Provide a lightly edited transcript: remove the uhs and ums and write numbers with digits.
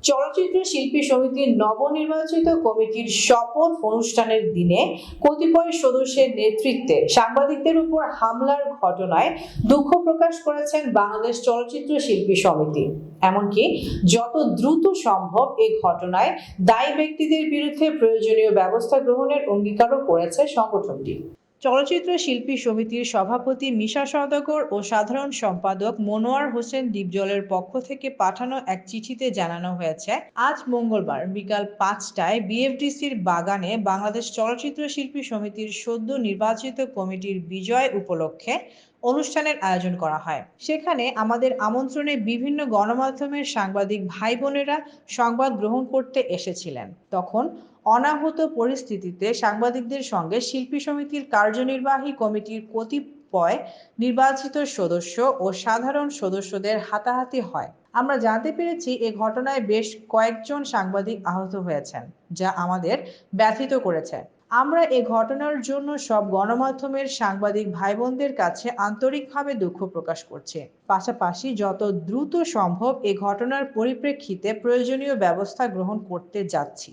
চলচ্চিত্র শিল্পী সমিতির নবনির্বাচিত কমিটির শপথ অনুষ্ঠানের দিনে কতিপয় সদস্যের নেতৃত্বে সাংবাদিকদের উপর হামলার ঘটনায় দুঃখ প্রকাশ করেছেন বাংলাদেশ চলচ্চিত্র শিল্পী সমিতি। এমনকি যত দ্রুত সম্ভব এই ঘটনায় দায়ী ব্যক্তিদের বিরুদ্ধে প্রয়োজনীয় ব্যবস্থা গ্রহণের অঙ্গীকারও করেছে সংগঠনটি। চলচ্চিত্র শিল্পী সমিতির সভাপতি মিশা সওদাগর ও সাধারণ সম্পাদক মনোয়ার হোসেন ডিপজলের পক্ষ থেকে পাঠানো এক চিঠিতে জানানো হয়েছে, আজ মঙ্গলবার বিকাল 5টায় বিএফডিসির বাগানে বাংলাদেশ চলচ্চিত্র শিল্পী সমিতির সদ্য নির্বাচিত কমিটির বিজয় উপলক্ষে অনুষ্ঠানের আয়োজন করা হয়। সেখানে আমাদের আমন্ত্রণে বিভিন্ন গণমাধ্যমের সাংবাদিক ভাই বোনেরা সংবাদ গ্রহণ করতে এসেছিলেন। তখন অনাহূত পরিস্থিতিতে সাংবাদিকদের সঙ্গে শিল্পী সমিতির কার্যনির্বাহী কমিটির কতিপয় নির্বাচিত সদস্য ও সাধারণ সদস্যদের হাতাহাতি হয়। আমরা জানতে পেরেছি এ ঘটনায় বেশ কয়েকজন সাংবাদিক আহত হয়েছেন, যা আমাদের ব্যথিত করেছে। আমরা এ ঘটনার জন্য সব গণমাধ্যমের সাংবাদিক ভাই বোনদের কাছে আন্তরিকভাবে দুঃখ প্রকাশ করছি। পাশাপাশি যত দ্রুত সম্ভব এ ঘটনার পরিপ্রেক্ষিতে প্রয়োজনীয় ব্যবস্থা গ্রহণ করতে যাচ্ছি।